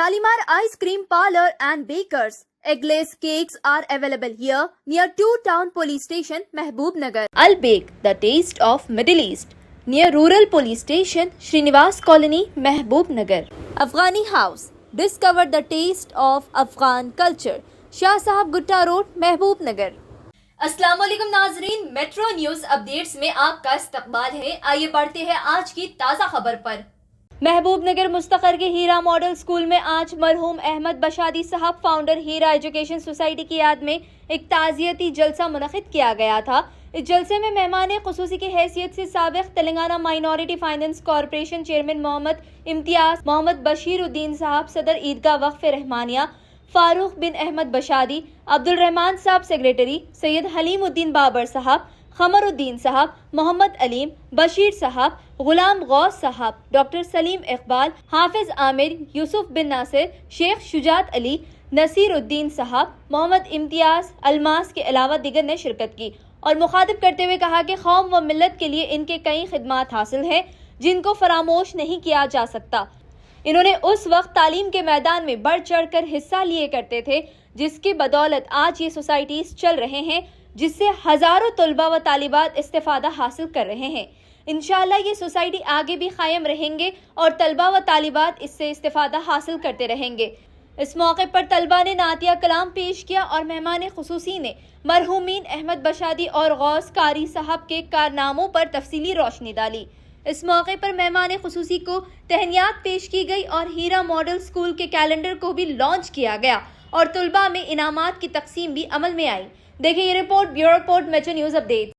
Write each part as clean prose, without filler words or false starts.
Shalimar Ice Cream Parlor and Bakers. Eggless cakes are available here near 2 Town Police Station, Mehboob Nagar. Al Bake, the taste of Middle East, near Rural Police Station, Srinivas Colony, Mehboob Nagar. Afghani House, discover the taste of Afghan culture. Shah Sahab Gutta Road, Mehboob Nagar. अस्सलाम वालेकुम नाजरीन, metro news updates में आपका इस्तकबाल है। आइए बढ़ते हैं आज की ताज़ा खबर पर। महबूब नगर मुस्तकर के हीरा मॉडल स्कूल में आज मरहूम अहमद बशादी साहब फाउंडर हीरा एजुकेशन सोसाइटी की याद में एक ताज़ियती जलसा मुनक़िद किया गया था। इस जलसे में मेहमान ख़ुसूसी की हैसियत से साबिक़ Telangana minority finance corporation chairman Mohammed Imtiaz, Mohammed Bashiruddin साहब सदर ईदगाह वक्फ रहमानिया, फारूक बिन अहमद बशादी, अब्दुल रहमान साहब सेक्रेटरी, सैयद हलीमुद्दीन बाबर साहब, खमरुद्दीन साहब, मोहम्मद अलीम, बशीर साहब, गुलाम गौस साहब, डॉक्टर सलीम इकबाल, हाफिज आमिर, यूसुफ बिन नासिर, शेख शुजात अली, नसीरुद्दीन साहब, मोहम्मद इम्तियाज़, अलमास के अलावा दिगर ने शिरकत की और मुखातिब करते हुए कहा कि कौम व मिल्लत के लिए इनके कई खिदमात हासिल हैं जिनको फरामोश नहीं किया जा सकता। इन्होंने उस वक्त तालीम के मैदान में बढ़ चढ़ कर हिस्सा लिए करते थे जिसकी बदौलत आज ये सोसाइटीज चल रहे हैं, जिससे हजारों तलबा व तालिबात इस्तिफादा हासिल कर रहे हैं। इंशाअल्लाह ये सोसाइटी आगे भी कायम रहेंगे और तलबा व तालिबात इससे इस्तिफादा हासिल करते रहेंगे। इस मौके पर तलबा ने नातिया कलाम पेश किया और मेहमान खुसूसी ने मरहूमीन अहमद बशादी और गौस कारी साहब के कारनामों पर तफसीली रोशनी डाली। इस मौके पर मेहमान खुसूसी को तहनियात पेश की गई और हीरा मॉडल स्कूल के कैलेंडर को भी लॉन्च किया गया और तलबा में इनामात की तकसीम भी अमल में आई। देखिए ये report, bureau report, metro news update.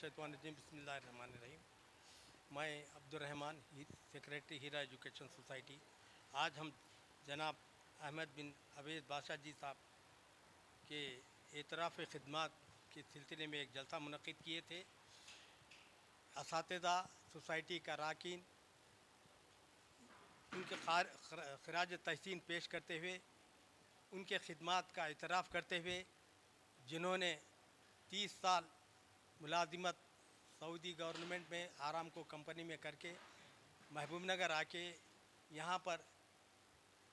मिनशैतानिर रजीम बिस्मिल्लाहिर्रहमानिर्रहीम। मैं Abdurrahman secretary Heera education society. आज हम जनाब अहमद बिन अवेद बादशाह जी साहब के एतराफ़ खिदमत के सिलसिले में एक जलसा मुनक़िद किए थे। असातिज़ा सोसाइटी का अरकान उनके खराज तहसीन पेश करते हुए उनके खिदमत का एतराफ़ करते हुए जिन्होंने 30 साल मुलाजिमत सऊदी गवर्नमेंट में आरामको कंपनी में करके महबूब नगर आके यहाँ पर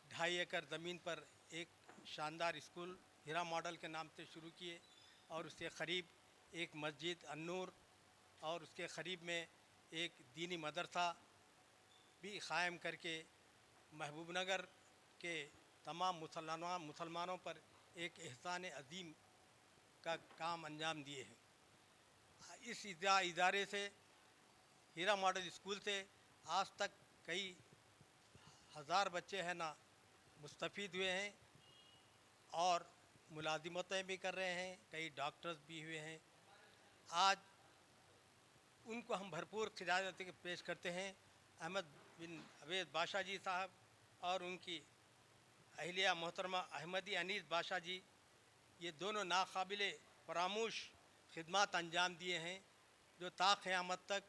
2.5 एकड़ ज़मीन पर एक शानदार स्कूल हीरा मॉडल के नाम से शुरू किए और उसके करीब एक मस्जिद अन्नूर और उसके करीब में एक दीनी मदरसा भी क़ायम करके महबूब नगर के तमाम मुसलमानों पर एक एहसान अजीम का काम अंजाम दिए हैं। इस इदारे से हीरा मॉडल स्कूल से आज तक कई हज़ार बच्चे हैं ना मुस्तफ़ीद हुए हैं और मुलाजिमतें भी कर रहे हैं, कई डॉक्टर्स भी हुए हैं। आज उनको हम भरपूर खिराजत पेश करते हैं। अहमद बिन अवेद बादशाह जी साहब और उनकी अहलिया मोहतरमा अहमदी अनीस बादशाह जी, ये दोनों नाकाबिले फरामोश खिदमत अंजाम दिए हैं जो ता क़यामत तक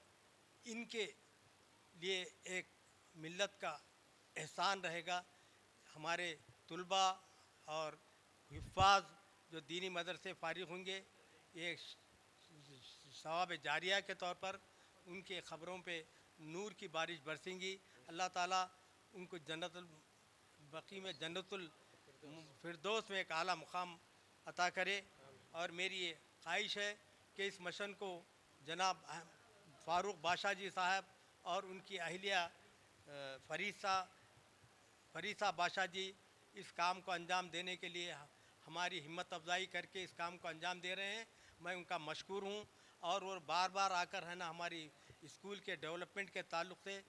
इनके लिए एक मिल्लत का एहसान रहेगा। हमारे तुलबा और हिफ़ाज़ जो दीनी मदरसे फ़ारिग़ होंगे, ये सवाब जारिया के तौर पर उनके ख़बरों पे नूर की बारिश बरसेंगी। अल्लाह ताला उनको जन्नतुल बकी में जन्नतुल फिरदौस में एक आला मुकाम अता करे। और मेरी ये ख्वाहिश है कि इस मिशन को जनाब फ़ारूक बादशाह जी साहब और उनकी अहलिया फरीसा बादशाह जी इस काम को अंजाम देने के लिए हमारी हिम्मत अफजाई करके इस काम को अंजाम दे रहे हैं। मैं उनका मशकूर हूँ और वो बार बार आकर है ना हमारी स्कूल के डेवलपमेंट के ताल्लुक़ से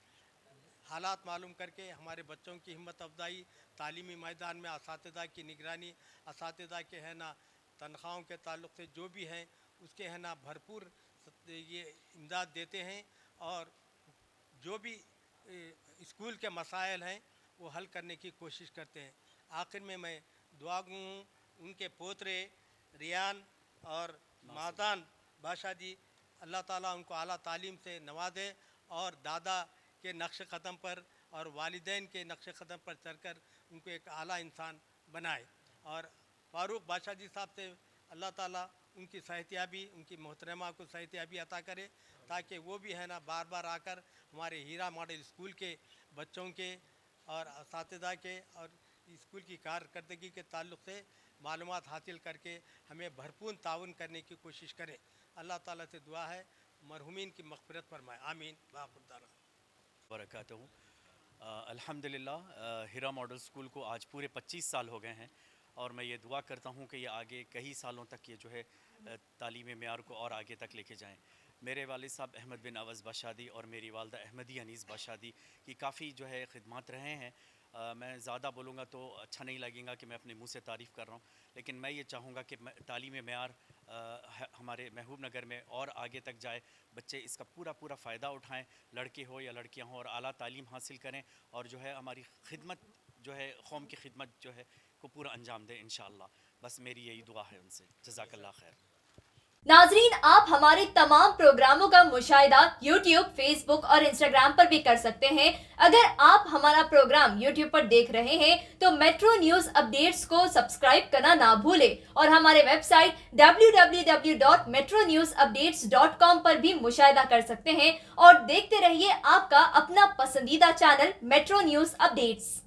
हालात मालूम करके हमारे बच्चों की हिम्मत अफजाई, तालीमी मैदान में असातिज़ा की निगरानी, असातिज़ा के है ना तनख्वाहों के ताल्लुक़ से जो भी हैं उसके है ना भरपूर ये इमदाद देते हैं और जो भी स्कूल के मसाइल हैं वो हल करने की कोशिश करते हैं। आखिर में मैं दुआ गो हूँ उनके पोतरे रियान और मादान बादशाह जी, अल्लाह ताला उनको आला तालीम से नवाजे और दादा के नक्श क़दम पर और वालिदैन के नक्श क़दम पर चलकर उनको एक आला इंसान बनाए। और फ़ारूक बादशाह जी साहब से अल्लाह ताला उनकी सेहतियाबी, उनकी मोहतरमा को सेहतियाबी अता करे ताकि वो भी है ना बार बार आकर हमारे हीरा मॉडल स्कूल के बच्चों के और असातिज़ा के और स्कूल की कारकर्दगी के ताल्लुक़ से मालूमात हासिल करके हमें भरपूर ताउन करने की कोशिश करें। अल्लाह ताला से दुआ है मरहुमीन की मग़फ़िरत फरमाए। आमीन बाखुदारा बरकातहू। अल्हम्दुलिल्लाह हीरा मॉडल स्कूल को आज पूरे 25 साल हो गए हैं और मैं ये दुआ करता हूँ कि ये आगे कई सालों तक ये जो है तालीम मेयार को और आगे तक लेके जाएं। मेरे वालिद साहब अहमद बिन अवज़ बादशाह और मेरी वालदा अहमदी अनीस बादशाह की काफ़ी जो है खिदमत रहे हैं। मैं ज़्यादा बोलूँगा तो अच्छा नहीं लगेगा कि मैं अपने मुँह से तारीफ़ कर रहा हूँ, लेकिन मैं ये चाहूँगा कि तालीम मेयार हमारे महबूब नगर में और आगे तक जाए, बच्चे इसका पूरा फ़ायदा उठाएं, लड़के हो या लड़कियां हो, और आला तालीम हासिल करें और जो है हमारी खिदमत जो है कौम की खिदमत जो है को पूरा अंजाम दें इंशाअल्लाह। बस मेरी यही दुआ है उनसे। जज़ाकल्लाह खैर। नाजरीन, आप हमारे तमाम प्रोग्रामों का मुशाहिदा YouTube, Facebook और Instagram पर भी कर सकते हैं। अगर आप हमारा प्रोग्राम YouTube पर देख रहे हैं तो मेट्रो न्यूज अपडेट्स को सब्सक्राइब करना ना भूलें और हमारे वेबसाइट www.metronewsupdates.com पर भी मुशाहिदा कर सकते हैं और देखते रहिए आपका अपना पसंदीदा चैनल मेट्रो न्यूज अपडेट्स।